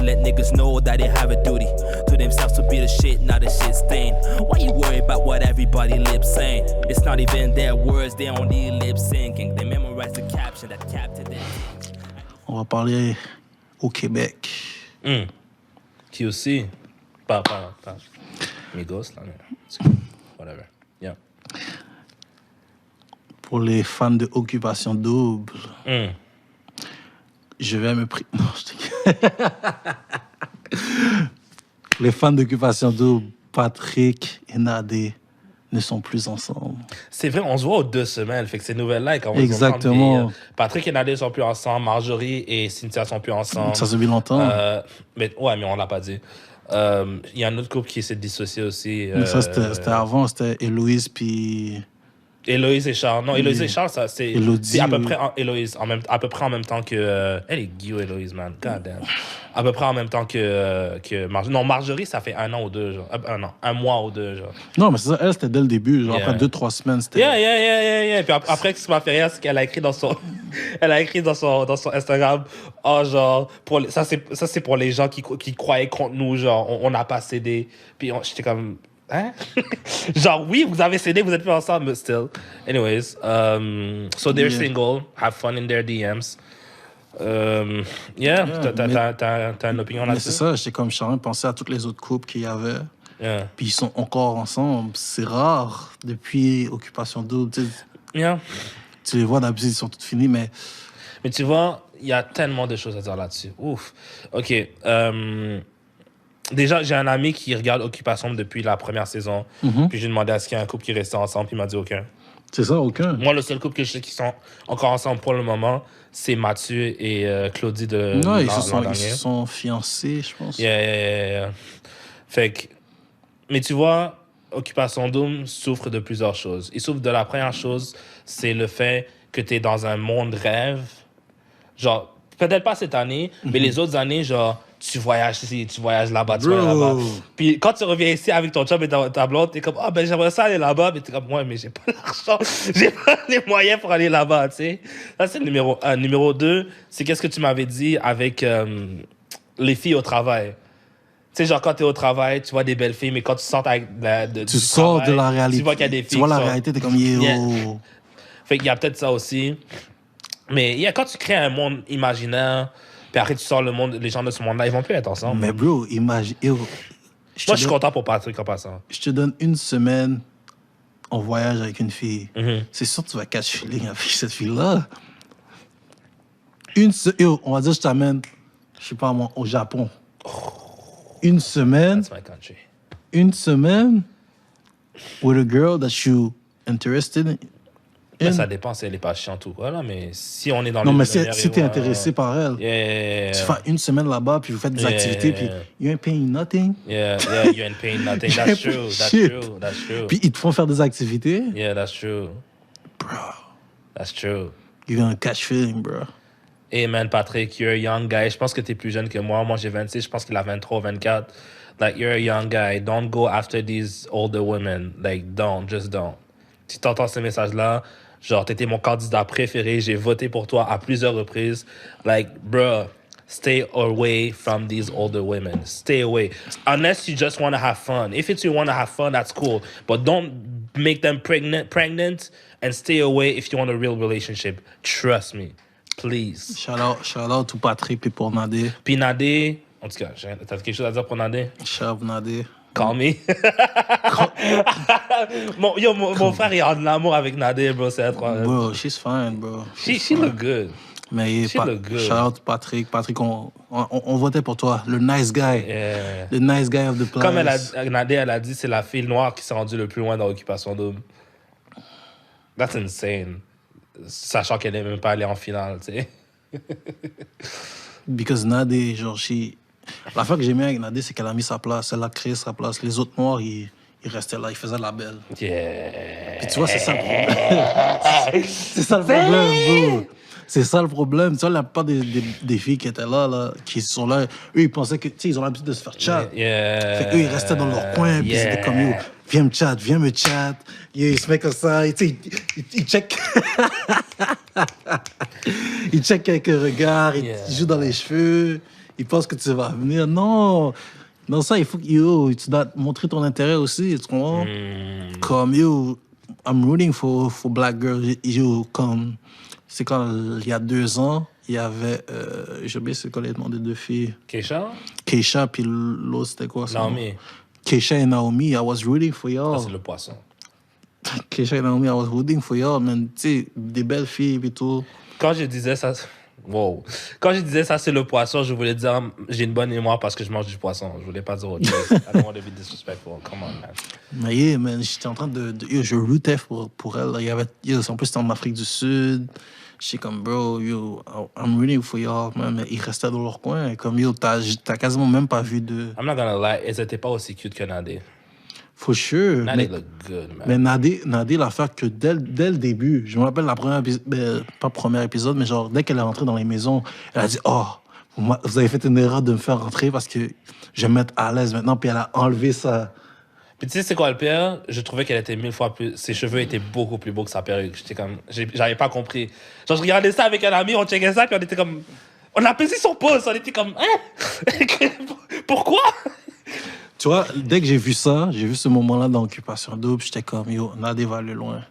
let niggas know that they have a duty to themselves to be the shit, not the shit stain. Why you worry about what everybody lip saying? It's not even their words, they only lip syncing. They memorize the caption that captured them. On va parler au Québec. Qui aussi? Pas Migos, là, mais whatever. Yeah. Pour les fans de Occupation Double, je vais me Non, je te... Les fans d'Occupation Double, Patrick et Nadé ne sont plus ensemble. C'est vrai, on se voit aux 2 semaines. Fait que ces nouvelles-là, quand Exactement. Patrick et Nadé sont plus ensemble, Marjorie et Cynthia sont plus ensemble. Ça se fait longtemps. Mais on l'a pas dit. Il y a un autre couple qui s'est dissocié aussi. Mais ça, c'était avant, c'était Héloïse puis... Héloïse et Charles. Non, Héloïse et Charles, ça, c'est à peu près Héloïse, à peu près en même temps que... elle est Guillaume Héloïse, man. God damn. À peu près en même temps que Marjorie. Non, Marjorie, ça fait 1 an ou 2, genre. Un mois ou 2, genre. Non, mais c'est ça, elle, c'était dès le début. Genre, après 2-3 semaines, c'était... Yeah. Puis après, ce qui m'a fait rire, c'est qu'elle a écrit dans son... Elle a écrit dans son Instagram, genre, ça c'est pour les gens qui croyaient contre nous, genre, on n'a pas cédé. Puis j'étais comme... Hein? Genre, oui, vous avez cédé, vous êtes plus ensemble, but still. Anyways, so they're single, have fun in their DMs. T'as une opinion là-dessus? Mais c'est ça, j'étais comme, je suis en train de penser à tous les autres couples qu'il y avait. Puis ils sont encore ensemble. C'est rare depuis Occupation Double. Tu les vois d'habitude, ils sont tous finis, mais... Mais tu vois, il y a tellement de choses à dire là-dessus. Ouf. OK. Déjà, j'ai un ami qui regarde Occupation depuis la première saison. Puis j'ai demandé à ce qu'il y a un couple qui restait ensemble, puis il m'a dit aucun. C'est ça, aucun. Moi, le seul couple que je sais qui sont encore ensemble pour le moment, c'est Mathieu et Claudie de non, ils se sont fiancés, je pense. Yeah. Fait que... Mais tu vois, Occupation Double souffre de plusieurs choses. Il souffre de la première chose, c'est le fait que tu es dans un monde rêve. Genre, peut-être pas cette année, mais les autres années, genre... Tu voyages ici, tu voyages là-bas, tu voyages là-bas. Puis quand tu reviens ici avec ton job et ta blonde, t'es comme, j'aimerais ça aller là-bas. Mais t'es comme, ouais, mais j'ai pas l'argent, j'ai pas les moyens pour aller là-bas, tu sais. Ça, c'est le numéro 1. Numéro 2, c'est qu'est-ce que tu m'avais dit avec les filles au travail. Tu sais, genre, quand t'es au travail, tu vois des belles filles, mais quand tu sors tu sors de la réalité. Tu vois qu'il y a des filles. Tu vois la réalité, t'es comme, yo. Yeah. Fait qu'il y a peut-être ça aussi. Mais quand tu crées un monde imaginaire, puis après, tu sors le monde, les gens de ce monde-là, ils vont plus être ensemble. Mais bro, imagine... Moi, je suis content pour Patrick en passant. Je te donne 1 semaine en voyage avec une fille. C'est sûr que tu vas catch feeling avec cette fille-là. On va dire, je t'amène, je sais pas moi, au Japon. 1 semaine... That's my country. 1 semaine with a girl that you interested in. Mais ça dépend si elle est pas chiante ou quoi, là, mais si on est dans non, mais si t'es intéressé par elle, tu fais 1 semaine là-bas, puis vous faites des activités, puis you ain't paying nothing. Yeah, you ain't paying nothing. That's true. Puis ils te font faire des activités. Yeah, that's true. Bro. That's true. You're gonna catch feeling, bro. Hey man, Patrick, you're a young guy. Je pense que t'es plus jeune que moi. Moi, j'ai 26, je pense qu'il a 23 ou 24. Like, you're a young guy. Don't go after these older women. Like, just don't. Si t'entends ces messages-là, genre, t'étais mon candidat préféré, j'ai voté pour toi à plusieurs reprises. Like, bruh, stay away from these older women. Stay away. Unless you just want to have fun. If it's you want to have fun, that's cool. But don't make them pregnant and stay away if you want a real relationship. Trust me. Please. Shout out to Patrick et pour Nadé. Puis Nadé, en tout cas, t'as quelque chose à dire pour Nadé? Shout out Nadé. Call me. mon frère, il a de l'amour avec Nadé, bro. C'est incroyable. Bro, she's fine, bro. She look good. Mais shout out to Patrick. Patrick, on votait pour toi. Le nice guy. Yeah. The nice guy of the place. Comme Nadé, elle a dit, c'est la fille noire qui s'est rendue le plus loin dans Occupation Double. That's insane. Sachant qu'elle n'est même pas allée en finale, tu sais. Because Nadé, genre, la fois que j'ai mis avec Nadé, c'est qu'elle a mis sa place. Elle a créé sa place. Les autres noirs, ils restaient là. Ils faisaient la belle. Yeah. Puis tu vois, c'est ça le problème. C'est ça le problème, bro. C'est ça le problème. Tu vois, la plupart des filles qui étaient là, qui sont là, eux, ils pensaient que, tu sais, ils ont l'habitude de se faire chat. Yeah. Fait eux, ils restaient dans leur coin, puis c'était comme, yo, viens me chat. Yo, ils se mettent comme ça, tu sais, ils check. Ils check quelques regards, ils jouent dans les cheveux. ils pensent que tu vas venir. Non, non, ça, il faut que tu dois montrer ton intérêt aussi, tu comprends? Comme, I'm rooting for black girls. Comme, c'est quand, il y a 2 ans, il y avait, j'ai oublié c'est quoi les noms des 2 filles. Keisha, puis l'autre, c'était quoi ça? Naomi. Keisha et Naomi, I was rooting for y'all. Ça, c'est le poisson. Keisha et Naomi, I was rooting for y'all, man. Tu sais, des belles filles et tout. Quand je disais ça... Wow. Quand je disais ça, c'est le poisson, je voulais dire j'ai une bonne mémoire parce que je mange du poisson. Je voulais pas dire autre chose. I don't want to be disrespectful. Come on, man. Mais yeah, man, j'étais en train je rootais pour elle. Il y avait, en plus, c'était en Afrique du Sud. J'étais comme, bro, I'm rooting for y'all, man. Mais ils restaient dans leur coin. Comme, t'as quasiment même pas vu de... I'm not gonna lie, elles étaient pas aussi cute que Nadé. For sure. Nadé look good, man. Mais Nadé l'affaire que dès le début, je me rappelle la première pas premier épisode, mais genre, dès qu'elle est rentrée dans les maisons, elle a dit, vous avez fait une erreur de me faire rentrer parce que je vais me mettre à l'aise maintenant, puis elle a enlevé ça. Puis tu sais, c'est quoi le pire? Je trouvais qu'elle était 1000 fois plus... Ses cheveux étaient beaucoup plus beaux que sa perruque. J'étais comme... J'avais pas compris. Genre, je regardais ça avec un ami, on checkait ça, puis on était comme... On a pesé son pouce, on était comme... Hein? Pourquoi? Tu vois, dès que j'ai vu ce moment-là dans Occupation Double, j'étais comme, Nadé va aller loin.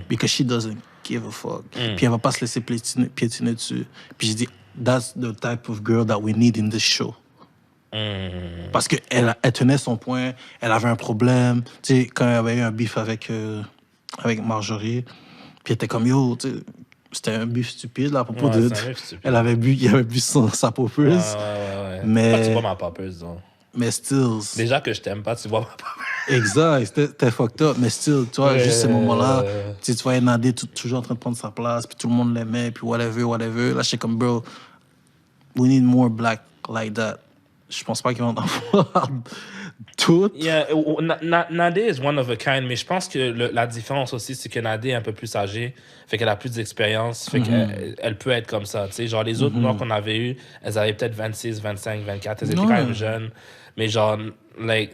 Because she doesn't give a fuck. Puis elle va pas se laisser piétiner dessus. Puis j'ai dit, that's the type of girl that we need in this show. Parce qu'elle tenait son point, elle avait un problème. Tu sais, quand elle avait eu un beef avec Marjorie, puis elle était comme, tu sais, c'était un beef stupide, là, à propos de... Il avait bu sa popeuse. Ouais. Mais... Tu bois ma popeuse, donc. Mais still... Déjà que je t'aime pas, tu bois ma popeuse. Exact, c'était fucked up. Mais still, tu vois, juste ces moments-là, tu voyais Nadé toujours en train de prendre sa place, puis tout le monde l'aimait, puis whatever. Là, j'étais comme, bro, we need more black like that. Je pense pas qu'ils vont en avoir toutes. Yeah, Nadé is one of a kind, mais je pense que la différence aussi, c'est que Nadé est un peu plus âgée, fait qu'elle a plus d'expérience, fait qu'elle peut être comme ça, tu sais. Genre, les autres noirs qu'on avait eu, elles avaient peut-être 26, 25, 24, elles étaient quand même jeunes. Mais genre,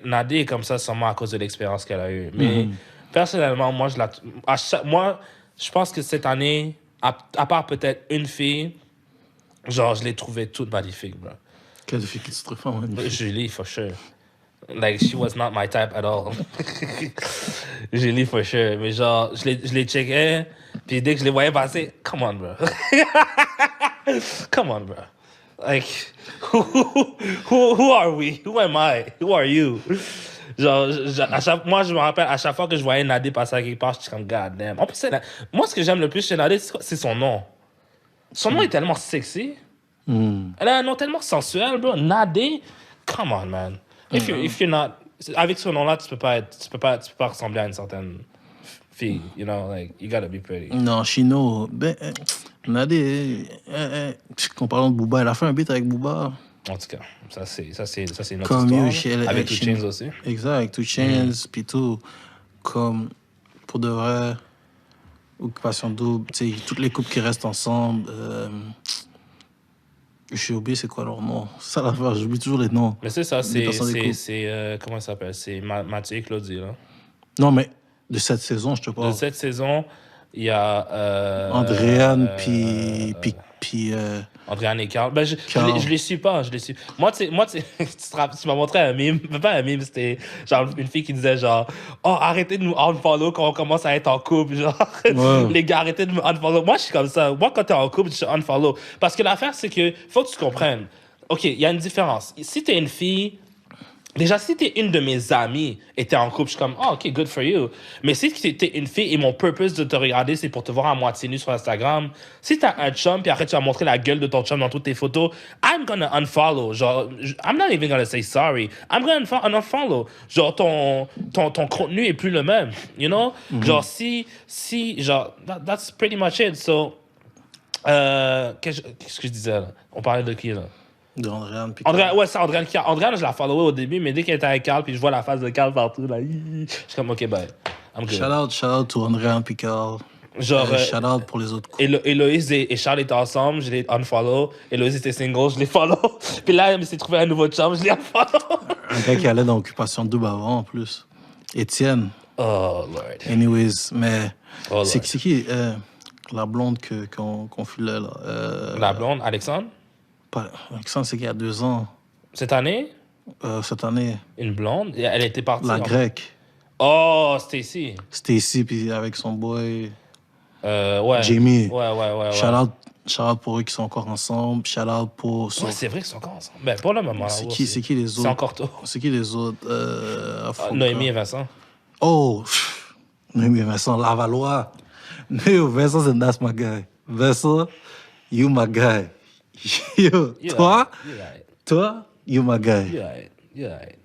Nadé est comme ça sûrement à cause de l'expérience qu'elle a eue. Mais personnellement, moi, je pense que cette année, à part peut-être une fille, genre, je l'ai trouvée toute magnifique, bro. Quelle fille qui se trouve en magnifique? Julie, for sure. Like, she was not my type at all. Julie, for sure. Mais genre, je les checkais, puis dès que je les voyais passer, come on, bro. Come on, bro. Like, who are we? Who am I? Who are you? Genre, moi, je me rappelle, à chaque fois que je voyais Nadé passer à quelque part, j'étais comme, god damn. En plus, moi, ce que j'aime le plus chez Nadé, c'est son nom. Son nom est tellement sexy. Elle a un nom tellement sensuel, bro. Nadé, come on, man. If you're not... Avec ce nom-là, tu peux pas ressembler à une certaine fille, you know? Like, you gotta be pretty. Non, Chino, Nadé, comparant de Booba, elle a fait un beat avec Booba. En tout cas, ça c'est une autre histoire. Avec 2 Chainz aussi. Exact, avec 2 Chainz, puis tout. Comme, pour de vrai, Occupation Double, tu sais, toutes les couples qui restent ensemble... J'ai oublié c'est quoi leur nom. Ça l'affaire, j'oublie toujours les noms. Mais c'est ça, c'est comment ça s'appelle? C'est Mathieu et Claudie, là. Non, mais de cette saison, je te parle. De cette saison, il y a... Andréane, puis Andréane et Carl. Ben, je les suis pas, Moi, tu m'as montré un meme. Pas un meme, c'était genre une fille qui disait genre, oh, arrêtez de nous unfollow quand on commence à être en couple. Genre, les gars, arrêtez de me unfollow. Moi, je suis comme ça. Moi, quand t'es en couple, je suis unfollow. Parce que l'affaire, c'est que faut que tu comprennes. OK, il y a une différence. Si t'es une fille... Déjà, si t'es une de mes amies et t'es en couple, je suis comme, oh, OK, good for you. Mais si t'es une fille et mon purpose de te regarder, c'est pour te voir à moitié nu sur Instagram, si t'as un chum puis après tu vas montrer la gueule de ton chum dans toutes tes photos, I'm gonna unfollow. Genre, I'm not even gonna say sorry. I'm gonna unfollow. Genre, ton contenu est plus le même, you know? Genre, genre, that's pretty much it. So, qu'est-ce que je disais, là? On parlait de qui, là? De Andréane. Ouais, c'est Andréane qui... Andréane, je la followais au début, mais dès qu'elle était avec Carl, puis je vois la face de Carl partout, là, je suis comme, OK, bye. I'm good. Shout out to Andréane puis Carl. Genre... shout out pour les autres couples. Héloïse et Charles étaient ensemble, je les unfollow. Héloïse était single, je les follow. Puis là, elle s'est trouvé un nouveau chum, je les unfollow. Un gars qui allait dans Occupation Double avant, en plus. Étienne. Oh, Lord. Anyways, mais... c'est qui la blonde qu'on filait, là? La blonde, Alexandre? Alexandre, c'est qu'il y a 2 ans. Cette année? Cette année. Une blonde? Elle était partie. La grecque. Oh, Stacy. Stacy, puis avec son boy. Ouais. Jamie. Ouais. Shout out pour eux qui sont encore ensemble. Shout out pour. Ouais, c'est vrai qu'ils sont encore ensemble. Ben, pour le moment. C'est qui les autres? C'est encore tôt. C'est qui les autres? Noémie et Vincent. Oh! Noémie et Vincent, Lavalois. No, Vincent, that's my guy. Vincent, you my guy. Yo, toi, you my guy. You're right.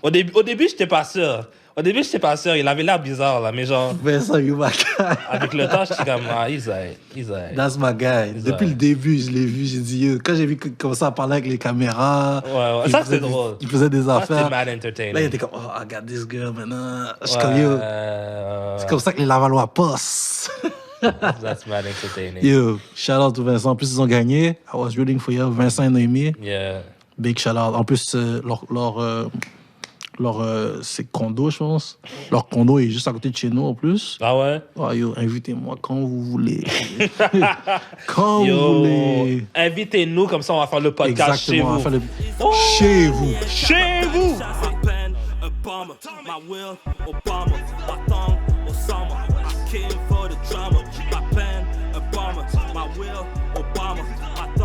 Au début, j'étais pas sûr. Il avait l'air bizarre, là, mais genre... Vincent, you my guy. Avec le temps, j'étais comme, he's right. That's my guy. Depuis le début, je l'ai vu, j'ai dit, yo, quand j'ai vu qu'il commençait à parler avec les caméras... Ouais. Ça, c'était drôle. Il faisait des affaires. C'était mad entertaining. Là, il était comme, oh, I got this girl, maintenant. Je suis comme, yo... C'est comme ça que les Lavallois passent. That's mad entertaining. Yo, shout out to Vincent. En plus, ils ont gagné. I was rooting for you, Vincent et Noémie. Yeah. Big shout out. En plus, c'est condo, je pense. Leur condo est juste à côté de chez nous, en plus. Ah ouais? Oh, yo, invitez-moi quand vous voulez. Quand vous voulez. Invitez-nous, comme ça, on va faire le podcast chez vous. On va faire le... Chez vous. Chez vous! My pen, Obama, my will, Obama, my